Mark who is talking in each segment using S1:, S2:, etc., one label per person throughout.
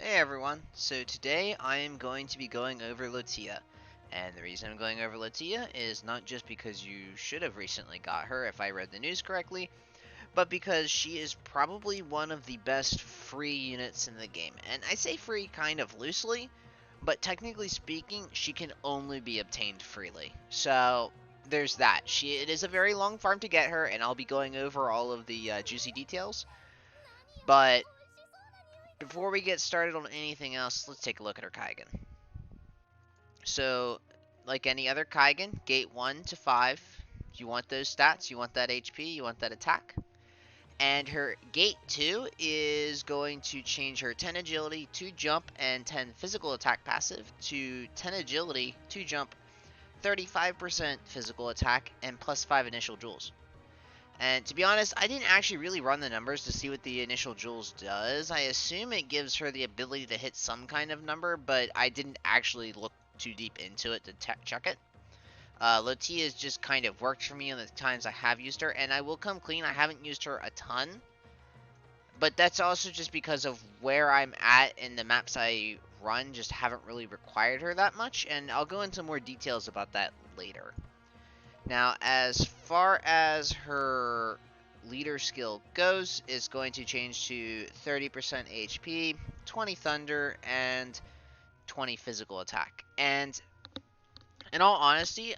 S1: Hey everyone, so today I am going to be going over Lotia. And the reason I'm going over Lotia is not just because you should have recently got her if I read the news correctly, but because she is probably one of the best free units in the game. And I say free kind of loosely, but technically speaking, she can only be obtained freely. So there's that. It is a very long farm to get her, and I'll be going over all of the juicy details. But before we get started on anything else, let's take a look at her Kaigan. So, like any other Kaigan, gate 1 to 5, you want those stats, you want that HP, you want that attack. And her gate 2 is going to change her 10 agility, 2 jump, and 10 physical attack passive to 10 agility, 2 jump, 35% physical attack, and plus 5 initial jewels. And to be honest, I didn't actually really run the numbers to see what the initial jewels does. I assume it gives her the ability to hit some kind of number, but I didn't actually look too deep into it to check it. Lotia has just kind of worked for me on the times I have used her, and I will come clean, I haven't used her a ton. But that's also just because of where I'm at in the maps I run, just haven't really required her that much, and I'll go into more details about that later. Now, as far as her leader skill goes, it's going to change to 30% HP, 20 thunder, and 20 physical attack. And in all honesty,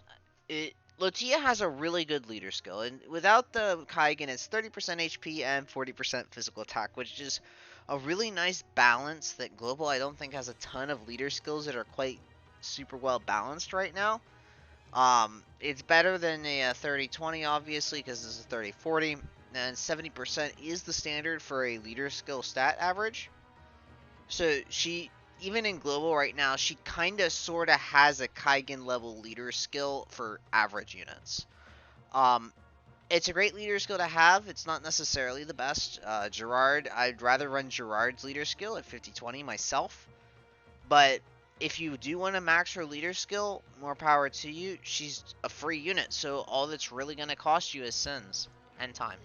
S1: Lotia has a really good leader skill, and without the Kaigan, it's 30% HP and 40% physical attack, which is a really nice balance that Global I don't think has a ton of leader skills that are quite super well balanced right now. It's better than a 30-20, obviously, because this is 30-40, and 70% is the standard for a leader skill stat average. So she, even in global right now, she kind of sort of has a Kaigan level leader skill for average units. It's a great leader skill to have. It's not necessarily the best. Gerard, I'd rather run Gerard's leader skill at 50-20 myself, but if you do want to max her leader skill, more power to you. She's a free unit, so all that's really going to cost you is sins and time.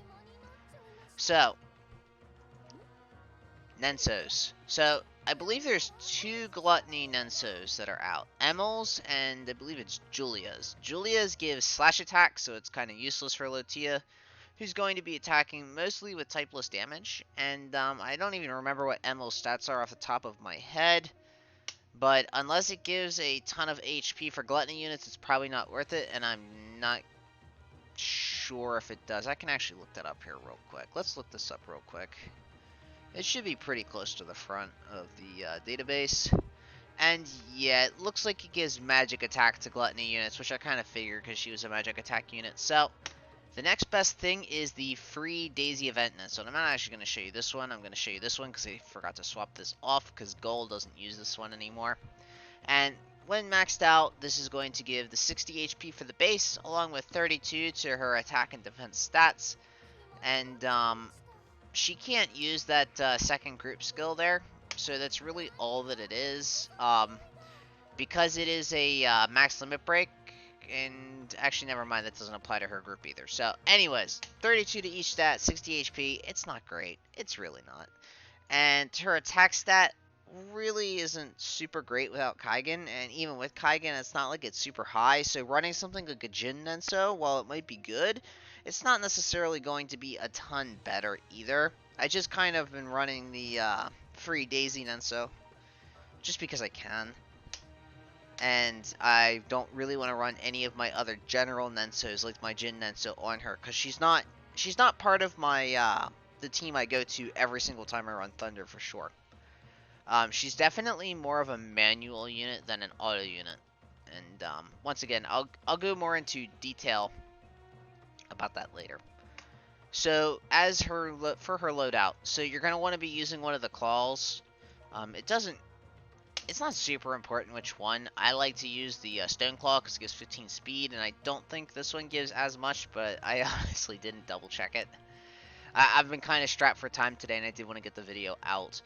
S1: So, Nensos. So, I believe there's 2 Gluttony Nensos that are out. Emel's and I believe it's Julia's. Julia's gives slash attack, so it's kind of useless for Lotia, who's going to be attacking mostly with typeless damage. And I don't even remember what Emel's stats are off the top of my head. But unless it gives a ton of HP for Gluttony units, it's probably not worth it, and I'm not sure if it does. I can actually look that up here real quick. Let's look this up real quick. It should be pretty close to the front of the database. And yeah, it looks like it gives magic attack to Gluttony units, which I kind of figured because she was a magic attack unit. So, the next best thing is the free Daisy event. So I'm not actually going to show you this one. I'm going to show you this one because I forgot to swap this off because Gold doesn't use this one anymore. And when maxed out, this is going to give the 60 HP for the base, along with 32 to her attack and defense stats. And she can't use that second group skill there, so that's really all that it is. Because it is a max limit break, and actually never mind, that doesn't apply to her group either. So anyways, 32 to each stat, 60 HP, it's not great. It's really not. And her attack stat really isn't super great without Kaigan, and even with Kaigan, it's not like it's super high, so running something like a Jin Nenso, while it might be good, it's not necessarily going to be a ton better either. I just kind of been running the free Daisy Nenso, just because I can. And I don't really want to run any of my other general Nensos, like my Jin Nenso, on her, because she's not part of my the team I go to every single time I run Thunder for sure. She's definitely more of a manual unit than an auto unit, and once again, I'll go more into detail about that later. So as for her loadout, so you're gonna want to be using one of the claws. It's not super important which one. I like to use the Stone Claw because it gives 15 speed, and I don't think this one gives as much, but I honestly didn't double check it. I've been kind of strapped for time today, and I did want to get the video out.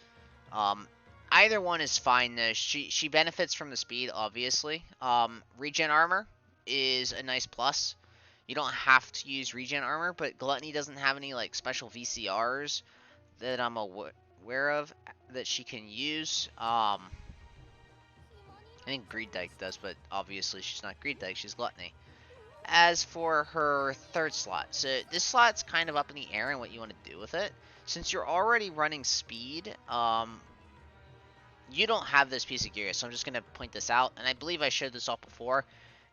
S1: Either one is fine though. She benefits from the speed, obviously. Regen armor is a nice plus. You don't have to use regen armor, but Gluttony doesn't have any like special VCRs that I'm aware of that she can use. I think Greed Dyke does, but obviously she's not Greed Dyke, she's Gluttony. As for her third slot, so this slot's kind of up in the air and what you want to do with it. Since you're already running speed, you don't have this piece of gear, so I'm just going to point this out, and I believe I showed this off before.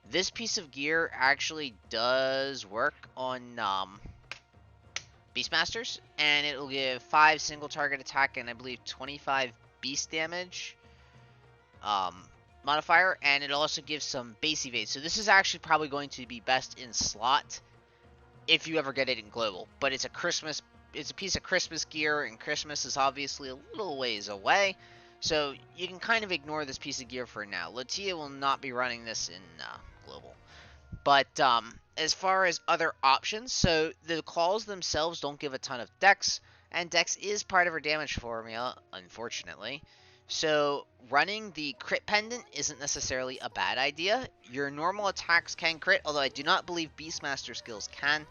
S1: This piece of gear actually does work on Beastmasters, and it'll give 5 single target attack and I believe 25 beast damage modifier, and it also gives some base evade. So this is actually probably going to be best in slot if you ever get it in global. But it's a piece of Christmas gear, and Christmas is obviously a little ways away. So you can kind of ignore this piece of gear for now. Lotia will not be running this in global. But as far as other options, so the claws themselves don't give a ton of dex, and dex is part of her damage formula, unfortunately. So running the crit pendant isn't necessarily a bad idea. Your normal attacks can crit, although I do not believe Beastmaster skills can.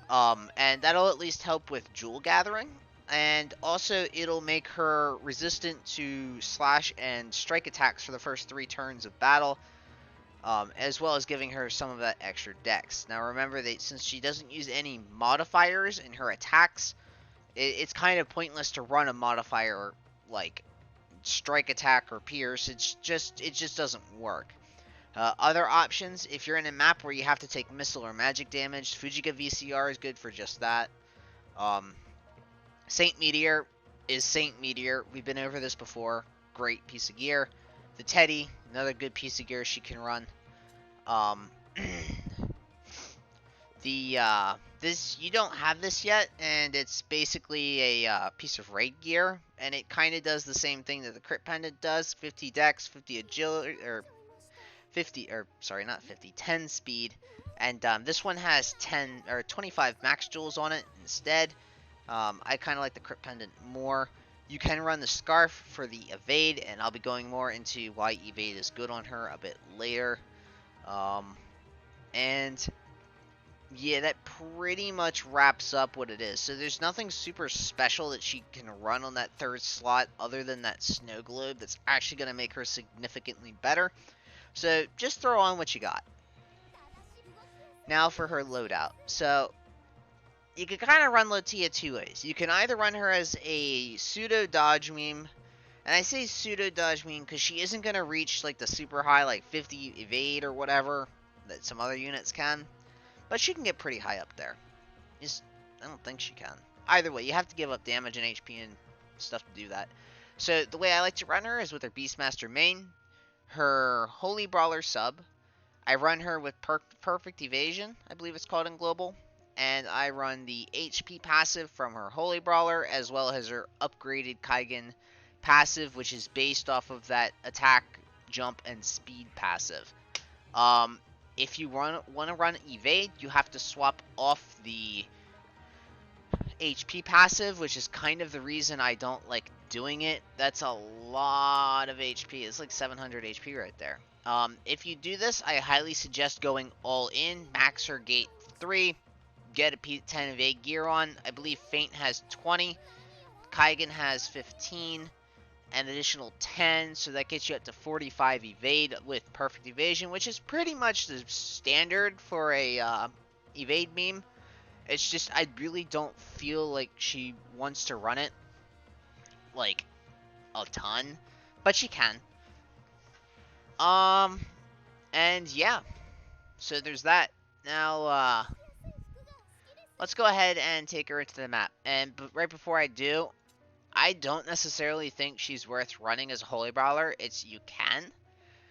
S1: And that'll at least help with jewel gathering. And also it'll make her resistant to slash and strike attacks for the first 3 turns of battle. As well as giving her some of that extra dex. Now remember that since she doesn't use any modifiers in her attacks, it's kind of pointless to run a modifier like strike attack or pierce. It just doesn't work. Other options, if you're in a map where you have to take missile or magic damage, Fujiga VCR is good for just that. Saint Meteor is Saint Meteor. We've been over this before. Great piece of gear. The Teddy, another good piece of gear she can run. This, you don't have this yet, and it's basically a piece of raid gear, and it kind of does the same thing that the crit pendant does. 50 dex, 50 agility, or 10 speed, and this one has 25 max jewels on it instead. I kind of like the crit pendant more. You can run the scarf for the evade, and I'll be going more into why evade is good on her a bit later. And yeah, that pretty much wraps up what it is. So there's nothing super special that she can run on that third slot other than that snow globe that's actually going to make her significantly better. So just throw on what you got. Now for her loadout. So you can kind of run Lotia 2 ways. You can either run her as a pseudo dodge meme, and I say pseudo dodge meme because she isn't going to reach like the super high like 50 evade or whatever that some other units can, but she can get pretty high up there. I don't think she can. Either way, you have to give up damage and HP and stuff to do that. So the way I like to run her is with her Beastmaster main, her Holy Brawler sub. I run her with Perfect Evasion, I believe it's called in Global. And I run the HP passive from her Holy Brawler, as well as her upgraded Kaigan passive, which is based off of that attack, jump, and speed passive. If you want to run evade, you have to swap off the HP passive, which is kind of the reason I don't like doing it. That's a lot of HP. It's like 700 HP right there. If you do this, I highly suggest going all in, max her gate 3, get a P10 evade gear on. I believe Feint has 20, Kaigan has 15, an additional 10, so that gets you up to 45 evade with perfect evasion, which is pretty much the standard for a evade meme. It's just I really don't feel like she wants to run it like a ton, but she can. And yeah, so there's that. Now let's go ahead and take her into the map. And right before I do, I don't necessarily think she's worth running as a Holy Brawler. You can.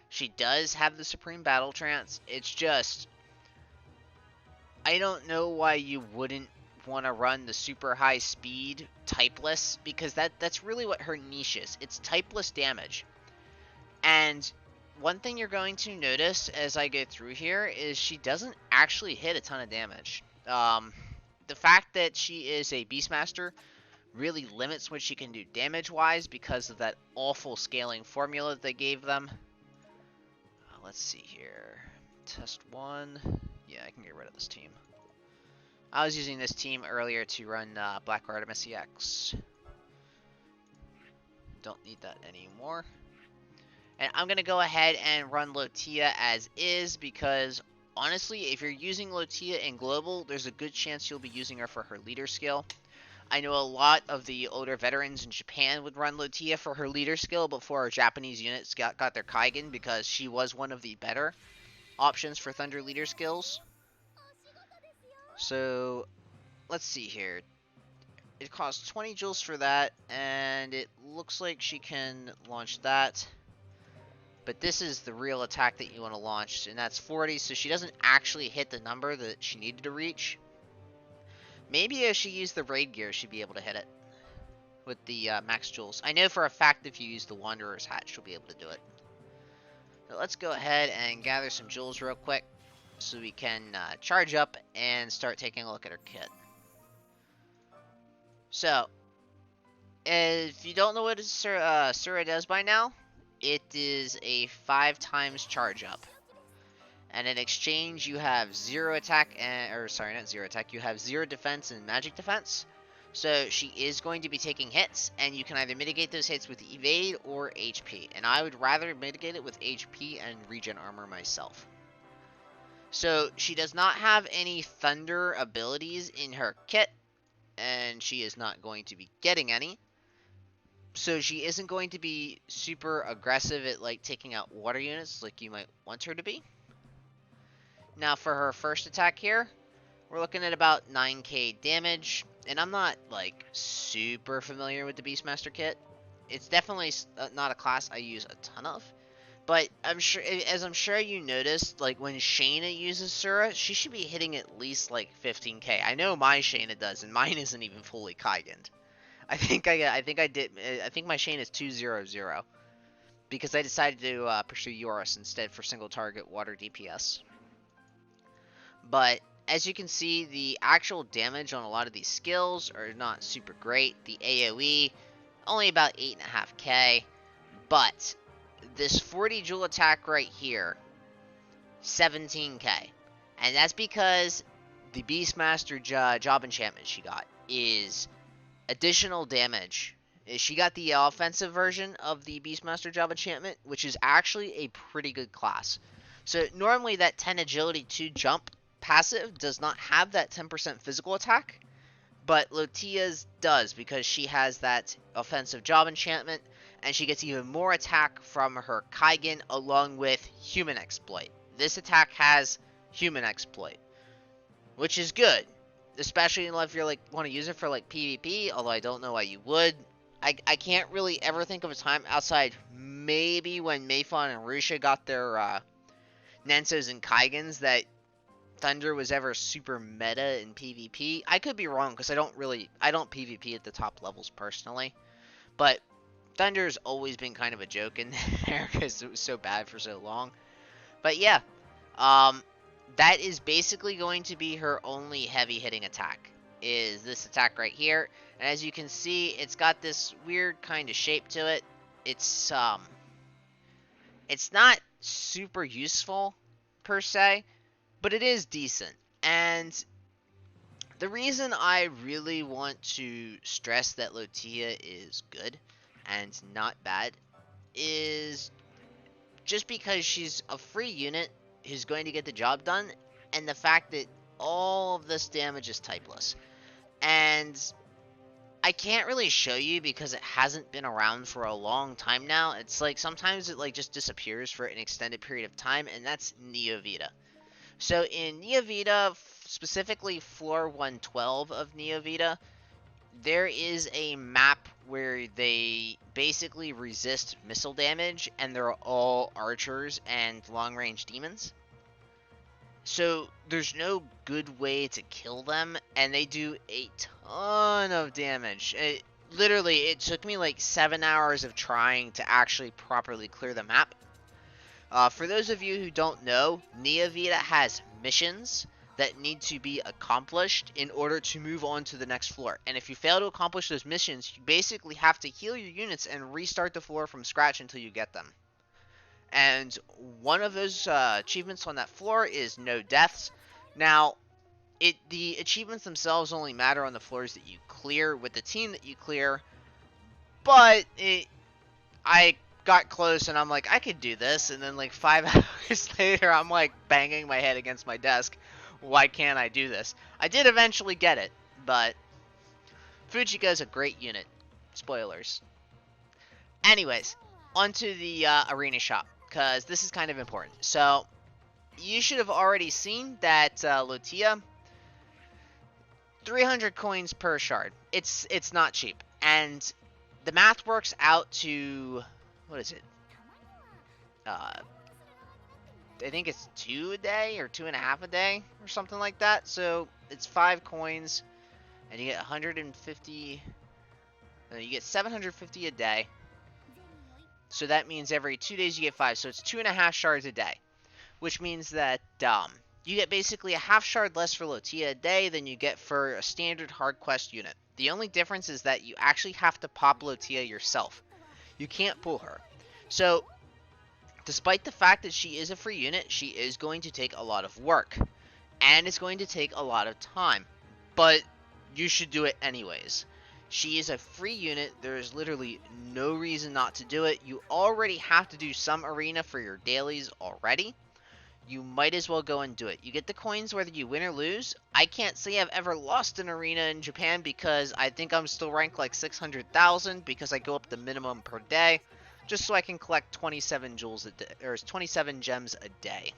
S1: She does have the Supreme Battle Trance. It's just, I don't know why you wouldn't want to run the super high speed typeless, because that's really what her niche is. It's typeless damage. And one thing you're going to notice as I go through here is she doesn't actually hit a ton of damage. The fact that she is a Beastmaster really limits what she can do damage-wise because of that awful scaling formula that they gave them. Let's see here. Test 1. Yeah, I can get rid of this team. I was using this team earlier to run Black Artemis EX. Don't need that anymore. And I'm going to go ahead and run Lotia as is because, honestly, if you're using Lotia in Global, there's a good chance you'll be using her for her leader skill. I know a lot of the older veterans in Japan would run Lotia for her leader skill before our Japanese units got their Kaigan because she was one of the better options for Thunder leader skills. So, let's see here. It costs 20 joules for that, and it looks like she can launch that. But this is the real attack that you want to launch, and that's 40, so she doesn't actually hit the number that she needed to reach. Maybe if she used the raid gear, she'd be able to hit it with the max joules. I know for a fact if you use the Wanderer's Hat, she'll be able to do it. So let's go ahead and gather some joules real quick so we can charge up and start taking a look at her kit. So, if you don't know what Sura does by now, it is a 5 times charge up. And in exchange, you have 0 attack, or sorry, not 0 attack, you have 0 defense and magic defense. So she is going to be taking hits, and you can either mitigate those hits with evade or HP. And I would rather mitigate it with HP and regen armor myself. So she does not have any thunder abilities in her kit, and she is not going to be getting any. So she isn't going to be super aggressive at like taking out water units like you might want her to be. Now for her first attack here, we're looking at about 9k damage, and I'm not like super familiar with the Beastmaster kit. It's definitely not a class I use a ton of, but I'm sure you noticed, like when Shayna uses Sura, she should be hitting at least like 15k. I know my Shayna does, and mine isn't even fully Kaiganed. I think my Shayna is 200 because I decided to pursue Yoris instead for single target water DPS. But as you can see, the actual damage on a lot of these skills are not super great. The AoE, only about 8.5k. But this 40 joule attack right here, 17k. And that's because the Beastmaster job enchantment she got is additional damage. She got the offensive version of the Beastmaster job enchantment, which is actually a pretty good class. So normally that 10 agility 2 jump passive does not have that 10% physical attack, but Lotia's does because she has that offensive job enchantment, and she gets even more attack from her Kaigan along with human exploit. This attack has human exploit, which is good, especially if you're like want to use it for like PvP, although I don't know why you would. I can't really ever think of a time outside maybe when Mayfon and Rusha got their Nensos and Kaigans that Thunder was ever super meta in PvP. I could be wrong because I don't PvP at the top levels personally, but Thunder's always been kind of a joke in there because it was so bad for so long. But yeah, that is basically going to be her only heavy hitting attack, is this attack right here. And as you can see, it's got this weird kind of shape to it. It's not super useful per se, but it is decent. And the reason I really want to stress that Lotia is good and not bad is just because she's a free unit who's going to get the job done, and the fact that all of this damage is typeless. And I can't really show you because it hasn't been around for a long time now. It's like sometimes it like just disappears for an extended period of time, and that's Neo Vita. So in Neo Vita, specifically floor 112 of Neo Vita, there is a map where they basically resist missile damage, and they're all archers and long-range demons. So there's no good way to kill them, and they do a ton of damage. Literally, it took me like 7 hours of trying to actually properly clear the map. For those of you who don't know, Neo Vita has missions that need to be accomplished in order to move on to the next floor. And if you fail to accomplish those missions, you basically have to heal your units and restart the floor from scratch until you get them. And one of those achievements on that floor is no deaths. Now, the achievements themselves only matter on the floors that you clear with the team that you clear, but I got close and I'm like, I could do this, and then like 5 hours later, I'm like banging my head against my desk. Why can't I do this? I did eventually get it, but Fujika's a great unit. Spoilers. Anyways, onto the arena shop, because this is kind of important. So, you should have already seen that Lotia, 300 coins per shard. It's not cheap, and the math works out to, what is it? I think it's 2 a day or 2.5 a day or something like that. So it's 5 coins, and you get 150. No, you get 750 a day. So that means every 2 days you get 5. So it's 2.5 shards a day, which means that you get basically a half shard less for Lotia a day than you get for a standard hard quest unit. The only difference is that you actually have to pop Lotia yourself. You can't pull her. So, despite the fact that she is a free unit, she is going to take a lot of work. And it's going to take a lot of time. But you should do it anyways. She is a free unit. There is literally no reason not to do it. You already have to do some arena for your dailies already. You might as well go and do it. You get the coins whether you win or lose. I can't say I've ever lost an arena in Japan because I think I'm still ranked like 600,000 because I go up the minimum per day just so I can collect 27 jewels a day, or 27 gems a day.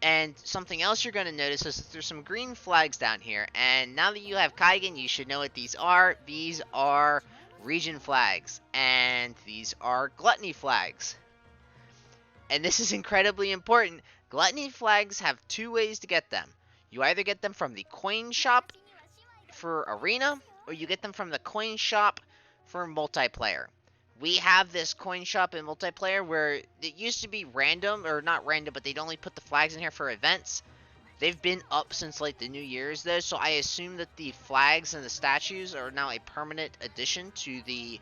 S1: And something else you're going to notice is that there's some green flags down here, and now that you have Kaigan, you should know what these are. These are region flags, and these are gluttony flags. And this is incredibly important. Gluttony flags have 2 ways to get them. You either get them from the coin shop for arena, or you get them from the coin shop for multiplayer. We have this coin shop in multiplayer where it used to be random, or not random, but they'd only put the flags in here for events. They've been up since like the New Year's though, so I assume that the flags and the statues are now a permanent addition to the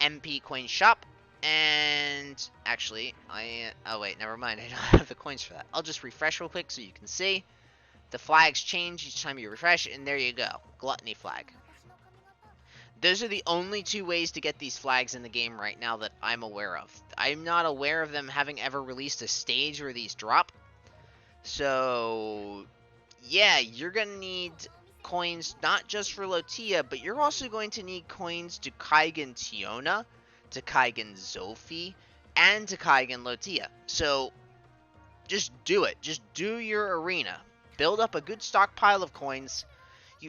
S1: MP coin shop. And actually, oh wait, never mind, I don't have the coins for that. I'll just refresh real quick so you can see. The flags change each time you refresh, and there you go, gluttony flag. Those are the only 2 ways to get these flags in the game right now that I'm aware of. I'm not aware of them having ever released a stage where these drop. So, yeah, you're going to need coins not just for Lotia, but you're also going to need coins to Kaigan Tiona, to Kaigan Zophie, and to Kaigan Lotia. So, just do it. Just do your arena. Build up a good stockpile of coins.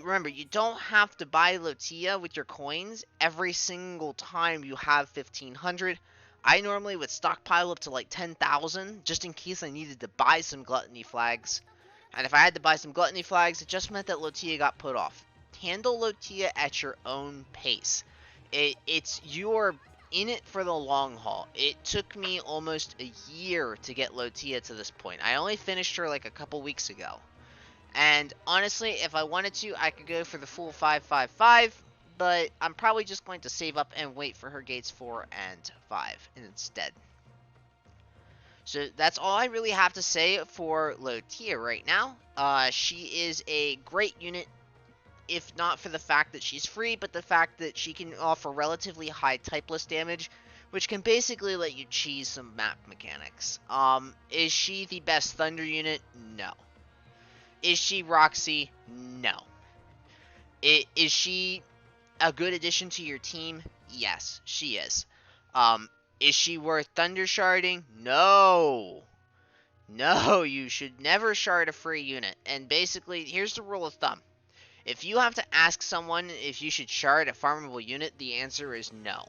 S1: Remember, you don't have to buy Lotia with your coins every single time you have 1,500. I normally would stockpile up to like 10,000 just in case I needed to buy some gluttony flags. And if I had to buy some gluttony flags, it just meant that Lotia got put off. Handle Lotia at your own pace. You're in it for the long haul. It took me almost a year to get Lotia to this point. I only finished her like a couple weeks ago. And honestly, if I wanted to, I could go for the full 555, but I'm probably just going to save up and wait for her gates 4 and 5 instead. So that's all I really have to say for Lotia right now. She is a great unit, if not for the fact that she's free, but the fact that she can offer relatively high typeless damage, which can basically let you cheese some map mechanics. Is she the best Thunder unit? No. Is she Roxy? No. Is she a good addition to your team? Yes, she is. Is she worth Thunder Sharding? No. No, you should never shard a free unit. And basically, here's the rule of thumb. If you have to ask someone if you should shard a farmable unit, the answer is no.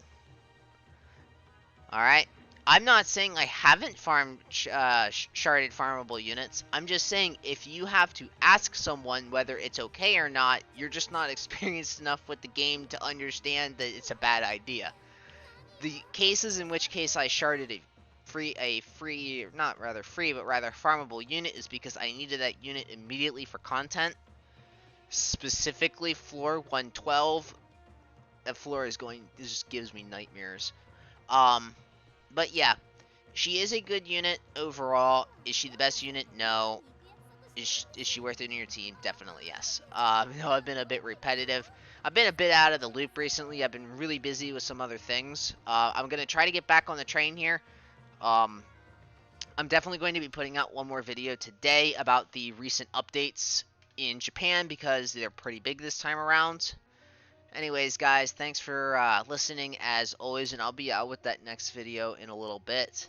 S1: Alright? I'm not saying I haven't farmed sharded farmable units. I'm just saying if you have to ask someone whether it's okay or not, you're just not experienced enough with the game to understand that it's a bad idea. The cases in which case I sharded not rather free, but rather farmable unit is because I needed that unit immediately for content. Specifically floor 112. That floor is this just gives me nightmares. But yeah, she is a good unit overall. Is she the best unit? No. Is she worth it in your team? Definitely yes. No, I've been a bit repetitive. I've been a bit out of the loop recently. I've been really busy with some other things. I'm going to try to get back on the train here. Um, I'm definitely going to be putting out one more video today about the recent updates in Japan because they're pretty big this time around. Anyways, guys, thanks for listening as always, and I'll be out with that next video in a little bit.